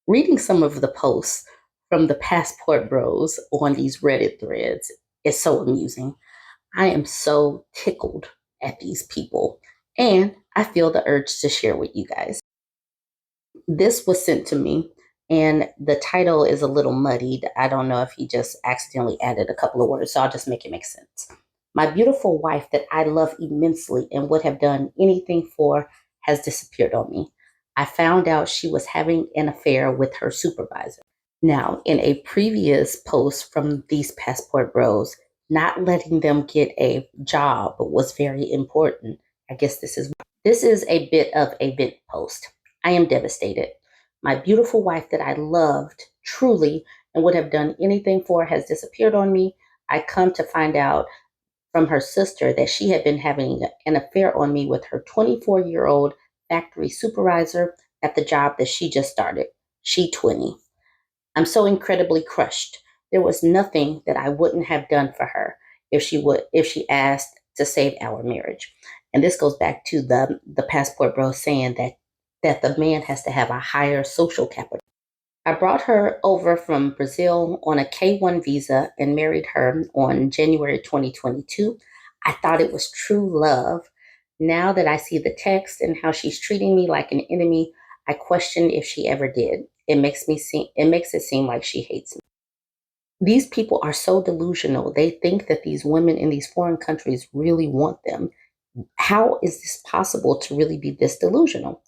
Reading some of the posts from the Passport Bros on these Reddit threads is so amusing. I am so tickled at these people, and I feel the urge to share with you guys. This was sent to me, and the title is a little muddied. I don't know if he just accidentally added a couple of words, so I'll just make it make sense. My beautiful wife that I love immensely and would have done anything for has disappeared on me. I found out she was having an affair with her supervisor. Now, in a previous post from these Passport Bros, not letting them get a job was very important. I guess this is a bit of a vent post. I am devastated. My beautiful wife that I loved truly and would have done anything for has disappeared on me. I come to find out from her sister that she had been having an affair on me with her 24-year-old factory supervisor at the job that she just started. She 20. I'm so incredibly crushed. There was nothing that I wouldn't have done for her if she asked to save our marriage. And this goes back to the Passport Bro saying that the man has to have a higher social capital. I brought her over from Brazil on a K1 visa and married her on January 2022. I thought it was true love. Now that I see the text and how she's treating me like an enemy, I question if she ever did. It makes it seem like she hates me. These people are so delusional. They think that these women in these foreign countries really want them. How is this possible to really be this delusional?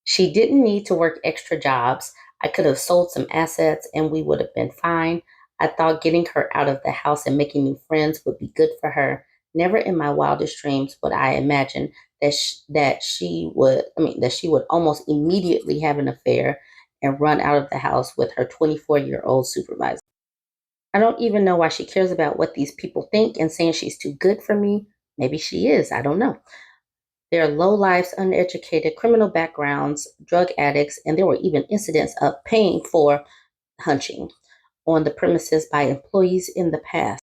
She didn't need to work extra jobs. I could have sold some assets and we would have been fine. I thought getting her out of the house and making new friends would be good for her. Never in my wildest dreams would I imagine that she would almost immediately have an affair and run out of the house with her 24-year-old supervisor. I don't even know why she cares about what these people think and saying she's too good for me. Maybe she is, I don't know. They're low lives, uneducated, criminal backgrounds, drug addicts, and there were even incidents of paying for hunching on the premises by employees in the past.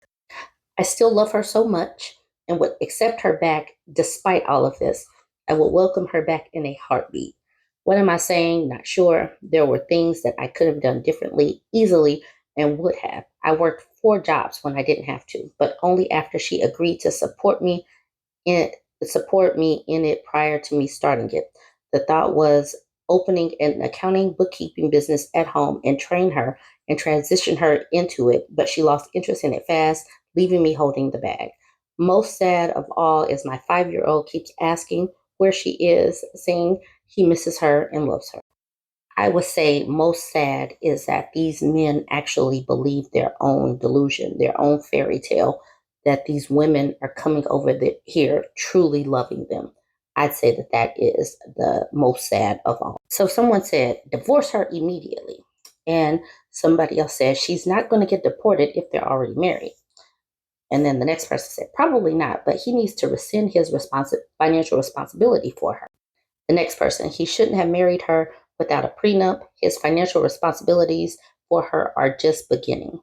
I still love her so much and would accept her back despite all of this. I would welcome her back in a heartbeat. What am I saying? Not sure. There were things that I could have done differently, easily, and would have. I worked 4 jobs when I didn't have to, but only after she agreed to in support me in it prior to me starting it. The thought was opening an accounting bookkeeping business at home and train her and transition her into it, but she lost interest in it fast, leaving me holding the bag. Most sad of all is my 5-year-old keeps asking where she is, saying he misses her and loves her. I would say most sad is that these men actually believe their own delusion, their own fairy tale, that these women are coming over here truly loving them. I'd say that that is the most sad of all. So someone said, divorce her immediately. And somebody else said, she's not going to get deported if they're already married. And then the next person said, probably not, but he needs to rescind his financial responsibility for her. The next person, he shouldn't have married her without a prenup. His financial responsibilities for her are just beginning.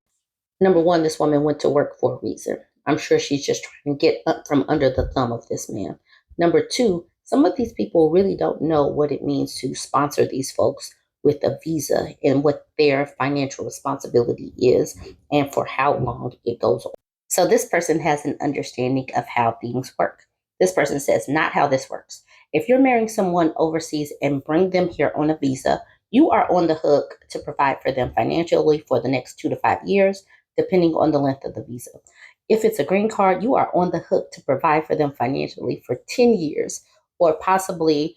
Number one, this woman went to work for a reason. I'm sure she's just trying to get up from under the thumb of this man. Number two, some of these people really don't know what it means to sponsor these folks with a visa and what their financial responsibility is and for how long it goes on. So this person has an understanding of how things work. This person says, not how this works. If you're marrying someone overseas and bring them here on a visa, you are on the hook to provide for them financially for the next 2 to 5 years, depending on the length of the visa. If it's a green card, you are on the hook to provide for them financially for 10 years or possibly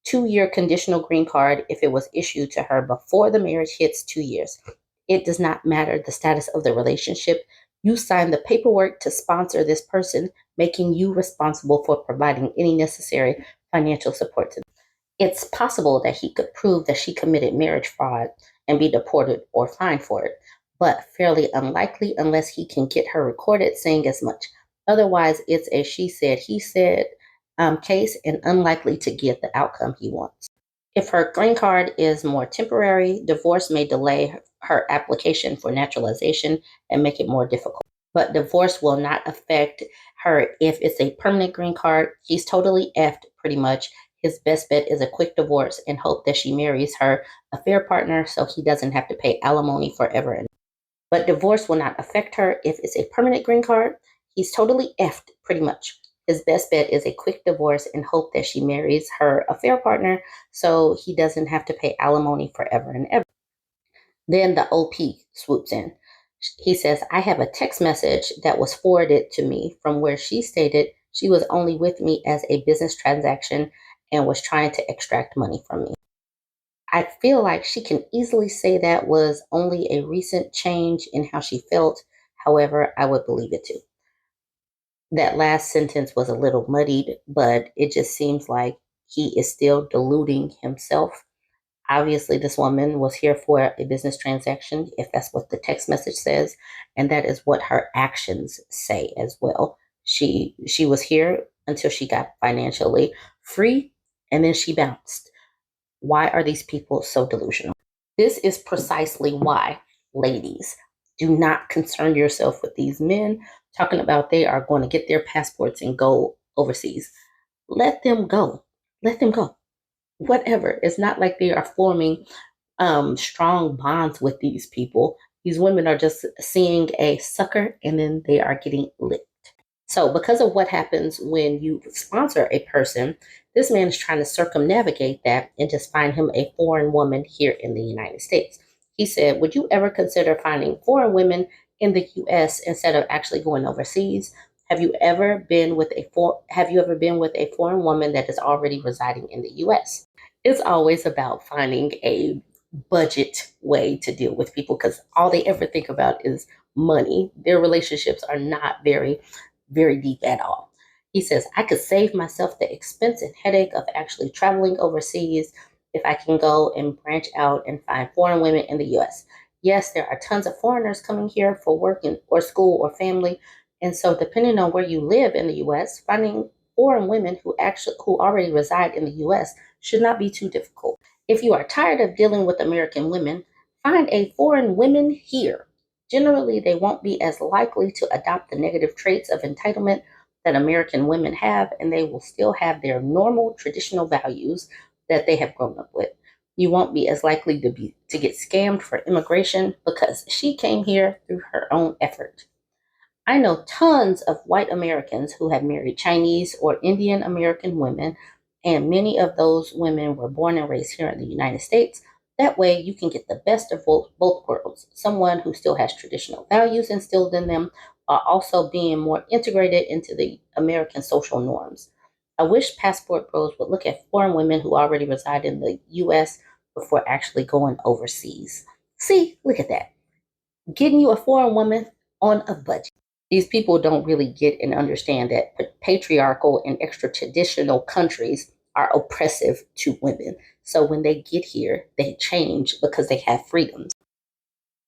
2-year conditional green card if it was issued to her before the marriage hits 2 years. It does not matter the status of the relationship. You sign the paperwork to sponsor this person, making you responsible for providing any necessary financial support to them. It's possible that he could prove that she committed marriage fraud and be deported or fined for it, but fairly unlikely unless he can get her recorded saying as much. Otherwise, it's a she said, he said case and unlikely to get the outcome he wants. If her green card is more temporary, divorce may delay her application for naturalization and make it more difficult. But divorce will not affect her if it's a permanent green card. He's totally effed pretty much. His best bet is a quick divorce and hope that she marries her affair partner so he doesn't have to pay alimony forever. But divorce will not affect her if it's a permanent green card. He's totally effed, pretty much. His best bet is a quick divorce and hope that she marries her affair partner so he doesn't have to pay alimony forever and ever. Then the OP swoops in. He says, I have a text message that was forwarded to me from where she stated she was only with me as a business transaction and was trying to extract money from me. I feel like she can easily say that was only a recent change in how she felt. However, I would believe it too. That last sentence was a little muddied, but it just seems like he is still deluding himself. Obviously, this woman was here for a business transaction, if that's what the text message says, and that is what her actions say as well. She was here until she got financially free, and then she bounced. Why are these people so delusional? This is precisely why, ladies, do not concern yourself with these men talking about they are going to get their passports and go overseas. Let them go. Let them go. Whatever. It's not like they are forming strong bonds with these people. These women are just seeing a sucker and then they are getting licked. So, because of what happens when you sponsor a person, this man is trying to circumnavigate that and just find him a foreign woman here in the United States. He said, would you ever consider finding foreign women in the US instead of actually going overseas? Have you ever been with a foreign woman that is already residing in the US? It's always about finding a budget way to deal with people because all they ever think about is money. Their relationships are not very deep at all. He says, I could save myself the expense and headache of actually traveling overseas if I can go and branch out and find foreign women in the US. Yes, there are tons of foreigners coming here for work or school or family. And so depending on where you live in the US, finding foreign women who already reside in the US should not be too difficult. If you are tired of dealing with American women, find a foreign woman here. Generally, they won't be as likely to adopt the negative traits of entitlement that American women have, and they will still have their normal traditional values that they have grown up with. You won't be as likely to get scammed for immigration because she came here through her own effort. I know tons of white Americans who have married Chinese or Indian American women, and many of those women were born and raised here in the United States. That way, you can get the best of both worlds. Someone who still has traditional values instilled in them, while also being more integrated into the American social norms. I wish Passport Bros would look at foreign women who already reside in the U.S. before actually going overseas. See, look at that. Getting you a foreign woman on a budget. These people don't really get and understand that patriarchal and extra traditional countries are oppressive to women. So when they get here, they change because they have freedoms.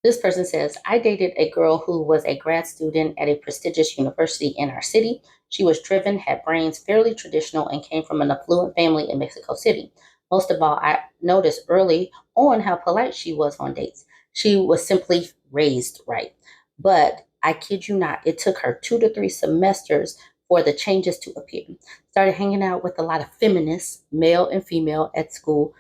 This person says, I dated a girl who was a grad student at a prestigious university in our city. She was driven, had brains, fairly traditional, and came from an affluent family in Mexico City. Most of all, I noticed early on how polite she was on dates. She was simply raised right. But I kid you not, it took her 2 to 3 semesters for the changes to appear. Started hanging out with a lot of feminists, male and female, at school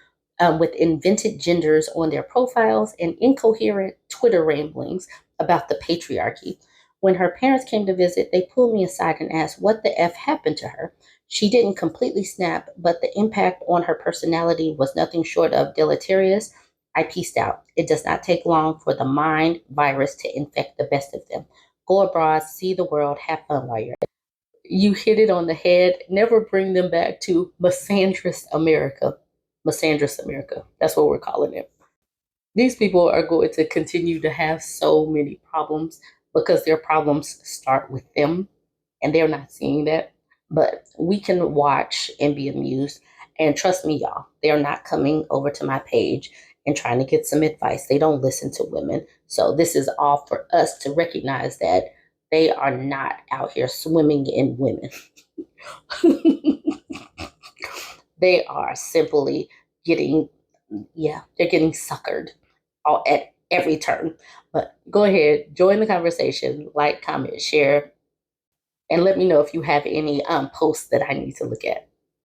with invented genders on their profiles and incoherent Twitter ramblings about the patriarchy. When her parents came to visit, they pulled me aside and asked what the F happened to her. She didn't completely snap, but the impact on her personality was nothing short of deleterious. I pieced out. It does not take long for the mind virus to infect the best of them. Go abroad, see the world, have fun while you're at it. You hit it on the head. Never bring them back to misandrist America. Misandrist America. That's what we're calling it. These people are going to continue to have so many problems because their problems start with them and they're not seeing that. But we can watch and be amused. And trust me, y'all, they're not coming over to my page and trying to get some advice. They don't listen to women. So this is all for us to recognize that they are not out here swimming in women. They are simply getting, yeah, they're getting suckered all at every turn. But go ahead, join the conversation, like, comment, share, and let me know if you have any posts that I need to look at.